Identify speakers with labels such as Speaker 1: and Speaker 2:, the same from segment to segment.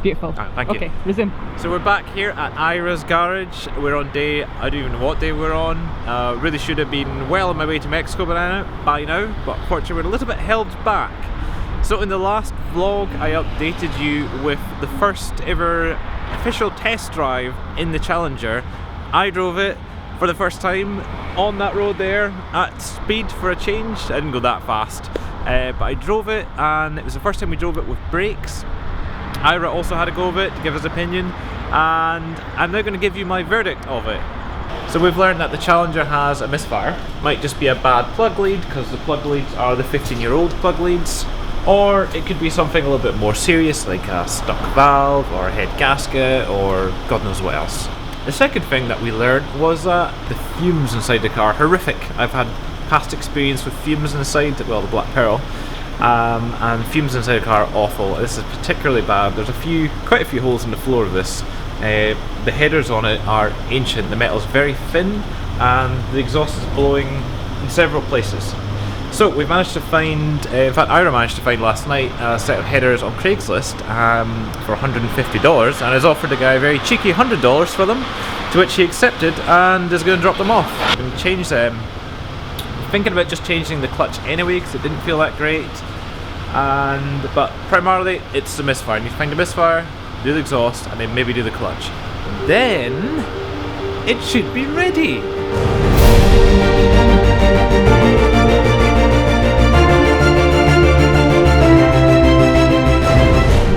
Speaker 1: Beautiful.
Speaker 2: Thank you.
Speaker 1: Okay, resume.
Speaker 2: So we're back here at Ira's garage. We're on day, I don't even know what day we're on. Really should have been well on my way to Mexico by now, but unfortunately we're a little bit held back. So in the last vlog I updated you with the first ever official test drive in the Challenger. I drove it for the first time on that road there at speed for a change. I didn't go that fast, but I drove it, and it was the first time we drove it with brakes. Ira also had a go of it to give his opinion, and I'm now going to give you my verdict of it. So we've learned that the Challenger has a misfire. Might just be a bad plug lead, because the plug leads are the 15-year-old plug leads, or it could be something a little bit more serious like a stuck valve or a head gasket or God knows what else. The second thing that we learned was that the fumes inside the car are horrific. I've had past experience with fumes inside, well, the Black Pearl. And fumes inside the car are awful. This is particularly bad. There's quite a few holes in the floor of this. The headers on it are ancient. The metal's very thin, and the exhaust is blowing in several places. So we've managed to find, in fact Ira managed to find last night a set of headers on Craigslist for $150, and has offered the guy a very cheeky $100 for them, to which he accepted and is going to drop them off. I'm going to change them. Thinking about just changing the clutch anyway because it didn't feel that great, but primarily it's the misfire. You need to find the misfire, do the exhaust, and then maybe do the clutch. And then it should be ready.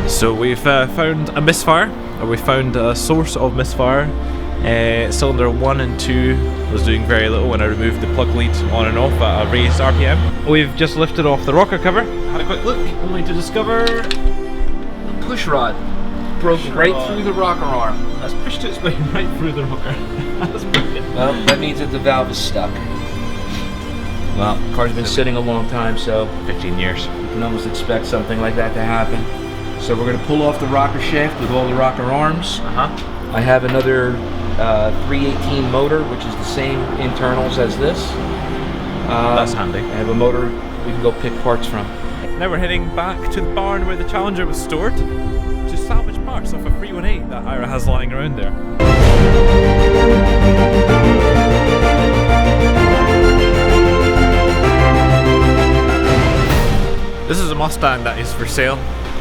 Speaker 2: So we've found a misfire, or we found a source of misfire. Cylinder 1 and 2 was doing very little when I removed the plug lead on and off at a raised RPM. We've just lifted off the rocker cover, had a quick look, only to discover
Speaker 3: the push rod broke right through the rocker arm.
Speaker 2: That's pushed its way right through the rocker. That's brilliant.
Speaker 3: Well, that means that the valve is stuck. Well, the car's been sitting a long time, so
Speaker 2: 15 years.
Speaker 3: You can almost expect something like that to happen. So we're going to pull off the rocker shaft with all the rocker arms. I have another 318 motor, which is the same internals as this.
Speaker 2: That's handy.
Speaker 3: I have a motor we can go pick parts from.
Speaker 2: Now we're heading back to the barn where the Challenger was stored to salvage parts off a 318 that Ira has lying around there. This is a Mustang that is for sale.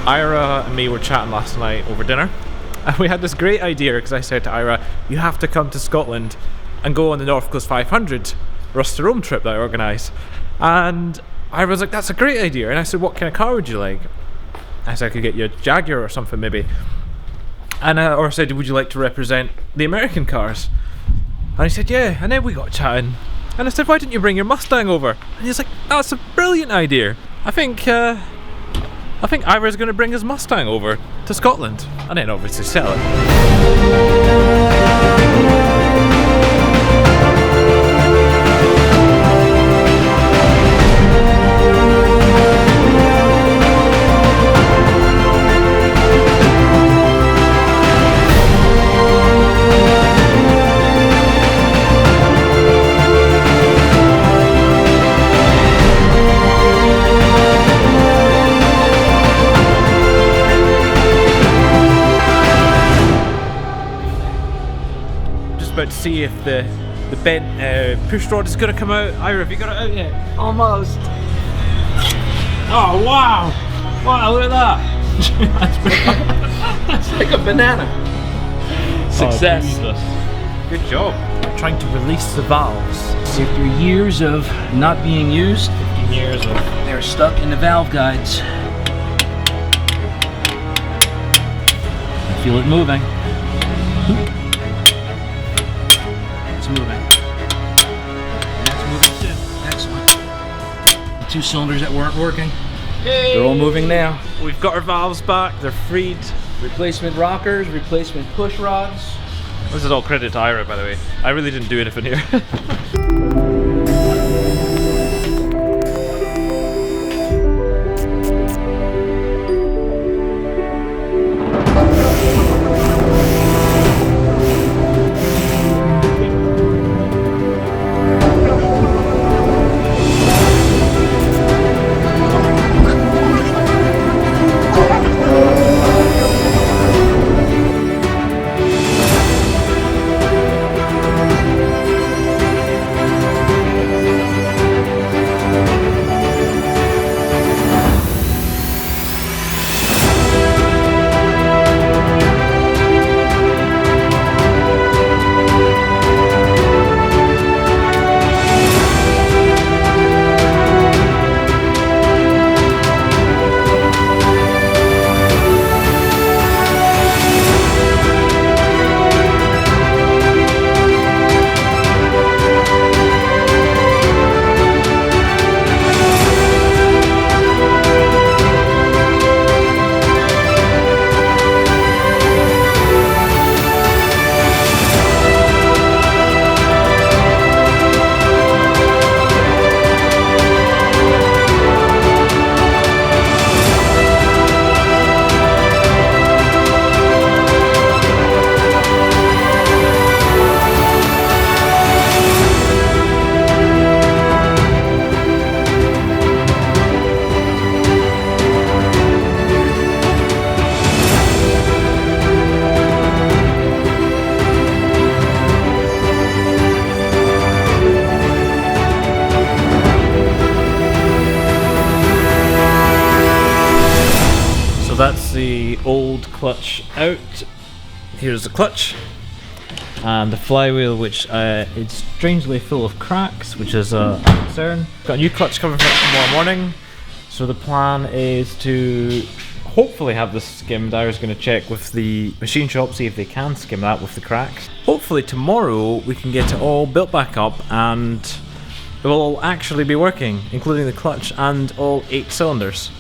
Speaker 2: Ira and me were chatting last night over dinner, and we had this great idea because I said to Ira, you have to come to Scotland and go on the North Coast 500 Rust to Rome trip that I organised. And Ira was like, that's a great idea. And I said, what kind of car would you like? I said I could get you a Jaguar or something maybe. And or I said, would you like to represent the American cars? And he said, yeah. And then we got chatting, and I said, why didn't you bring your Mustang over? And he's like, that's a brilliant idea. I think Ira's going to bring his Mustang over to Scotland and then obviously sell it. About to see if the bent push rod is going to come out. Ira, have you got it out yet?
Speaker 3: Almost.
Speaker 2: Oh wow! Wow, look at that!
Speaker 3: That's like a banana. Success.
Speaker 2: Oh, good job. I'm trying to release the valves.
Speaker 3: After years of not being used,
Speaker 2: 15 years of
Speaker 3: they're stuck in the valve guides. I feel it moving. Moving. And that's moving too. Excellent. The two cylinders that weren't working, they're all moving now.
Speaker 2: We've got our valves back, they're freed.
Speaker 3: Replacement rockers, replacement push rods.
Speaker 2: This is all credit to Ira, by the way. I really didn't do anything here. that's the old clutch out. Here's the clutch. And the flywheel, which is strangely full of cracks, which is a concern. Got a new clutch coming for tomorrow morning. So the plan is to hopefully have this skimmed. I was going to check with the machine shop, see if they can skim that with the cracks. Hopefully tomorrow we can get it all built back up and it will all actually be working, including the clutch and all 8 cylinders.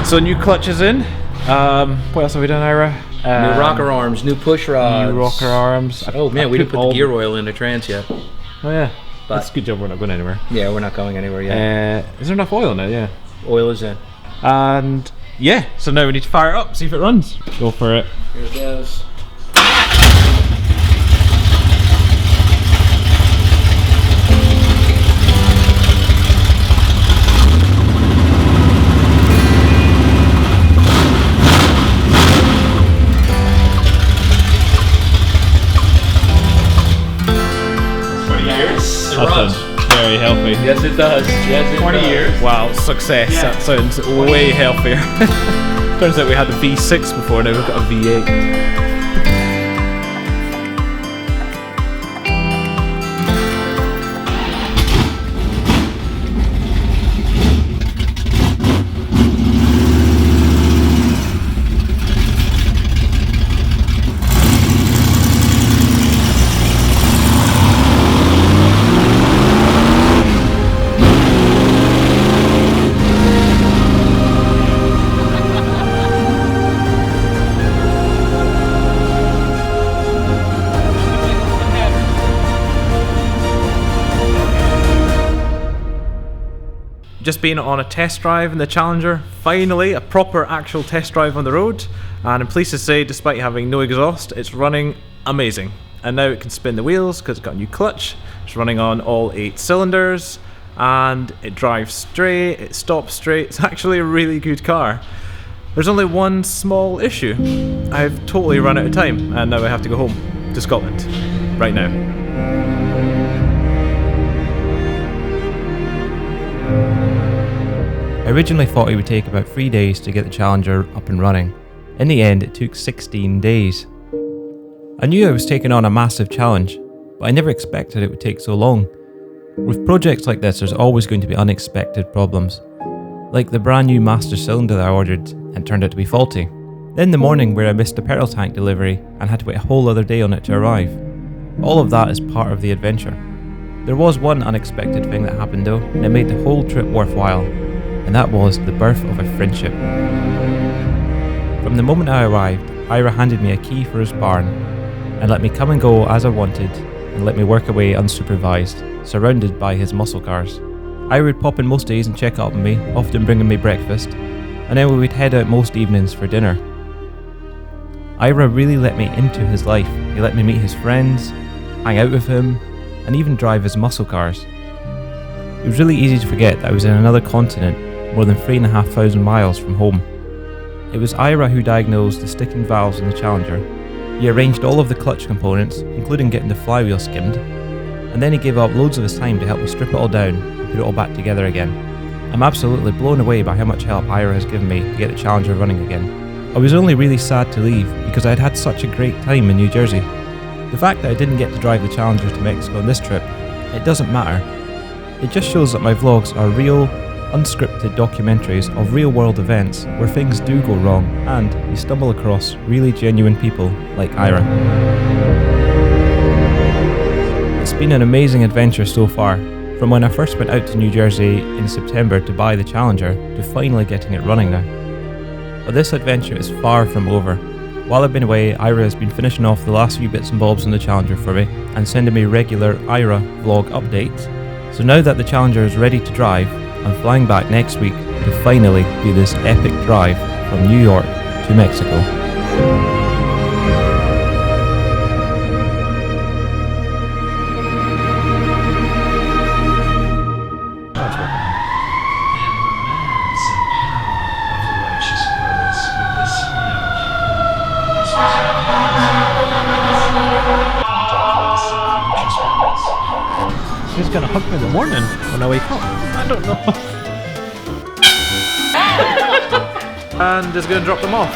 Speaker 2: So new clutch is in. What else have we done, Ira?
Speaker 3: New rocker arms, new push rods.
Speaker 2: New rocker arms.
Speaker 3: Oh man, we didn't put the gear oil in the trans yet.
Speaker 2: Oh yeah.
Speaker 3: But
Speaker 2: that's a good job we're not going anywhere.
Speaker 3: Yeah, we're not going anywhere yet.
Speaker 2: Is there enough oil in it? Yeah.
Speaker 3: Oil is in.
Speaker 2: And yeah, so now we need to fire it up, see if it runs. Go for it.
Speaker 3: Here it goes.
Speaker 2: That sounds very healthy.
Speaker 3: Yes, it does. Yes, it
Speaker 2: 20
Speaker 3: does.
Speaker 2: years. Wow, success. Yeah. That sounds way healthier. Turns out we had the V6 before, now we've got a V8. Just been on a test drive in the Challenger, finally a proper actual test drive on the road, and I'm pleased to say despite having no exhaust it's running amazing. And now it can spin the wheels because it's got a new clutch, it's running on all 8 cylinders, and it drives straight, it stops straight. It's actually a really good car. There's only one small issue. I've totally run out of time and now I have to go home to Scotland right now.
Speaker 1: I originally thought it would take about 3 days to get the Challenger up and running. In the end, it took 16 days. I knew I was taking on a massive challenge, but I never expected it would take so long. With projects like this, there's always going to be unexpected problems. Like the brand new master cylinder that I ordered and turned out to be faulty. Then the morning where I missed a petrol tank delivery and had to wait a whole other day on it to arrive. All of that is part of the adventure. There was one unexpected thing that happened though, and it made the whole trip worthwhile, and that was the birth of a friendship. From the moment I arrived, Ira handed me a key for his barn, and let me come and go as I wanted, and let me work away unsupervised, surrounded by his muscle cars. Ira would pop in most days and check up on me, often bringing me breakfast, and then we would head out most evenings for dinner. Ira really let me into his life. He let me meet his friends, hang out with him, and even drive his muscle cars. It was really easy to forget that I was in another continent, more than 3,500 miles from home. It was Ira who diagnosed the sticking valves in the Challenger. He arranged all of the clutch components, including getting the flywheel skimmed, and then he gave up loads of his time to help me strip it all down and put it all back together again. I'm absolutely blown away by how much help Ira has given me to get the Challenger running again. I was only really sad to leave because I had had such a great time in New Jersey. The fact that I didn't get to drive the Challenger to Mexico on this trip, it doesn't matter. It just shows that my vlogs are real, unscripted documentaries of real world events where things do go wrong and you stumble across really genuine people like Ira. It's been an amazing adventure so far, from when I first went out to New Jersey in September to buy the Challenger to finally getting it running now. But this adventure is far from over. While I've been away, Ira has been finishing off the last few bits and bobs on the Challenger for me and sending me regular Ira vlog updates. So now that the Challenger is ready to drive, I'm flying back next week to finally do this epic drive from New York to Mexico.
Speaker 2: He's gonna hug me in the morning when I wake up. I don't know. And is gonna drop them off.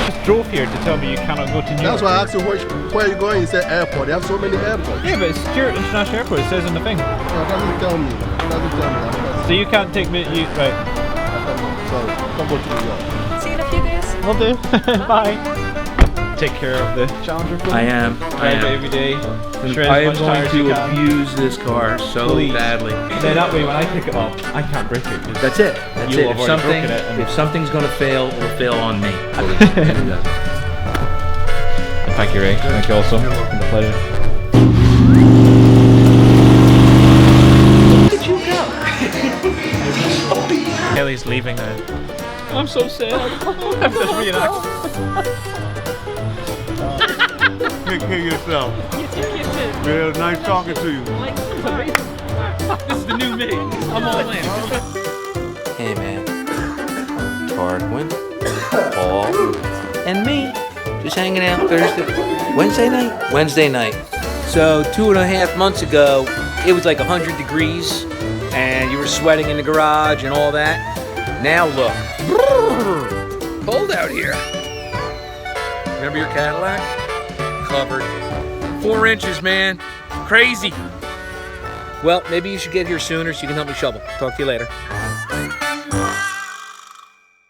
Speaker 2: Just drove here to tell me you cannot go to New York.
Speaker 4: That's why I asked you where you going. You said airport. They have so many airports.
Speaker 2: Yeah, but it's Stewart International Airport. It says in the thing.
Speaker 4: No, it doesn't tell me. It doesn't tell me.
Speaker 2: So you can't take me. Right.
Speaker 4: So come go to New York.
Speaker 5: See you in a few days.
Speaker 2: Will do. Bye. Take care of the Challenger for me.
Speaker 3: I am.
Speaker 2: Drive it every day.
Speaker 3: I am going to abuse this car so badly.
Speaker 2: Then that way when I pick it up, I can't break it.
Speaker 3: That's it. That's it. If something's going to fail, it'll fail on me.
Speaker 2: Thank you, Ray. Thank you also. It's been a pleasure.
Speaker 3: Where did you go?
Speaker 2: Kelly's leaving now. I'm so sad. I'm just reenacting.
Speaker 4: Take care of yourself. Real nice talking to you.
Speaker 2: This is the new me. I'm all in.
Speaker 3: Hey man, Tarquin, Paul, and me just hanging out Wednesday night. So 2.5 months ago, it was like 100 degrees and you were sweating in the garage and all that. Now look, cold out here. Remember your Cadillac? Covered. 4 inches, man. Crazy. Well, maybe you should get here sooner so you can help me shovel. Talk to you later.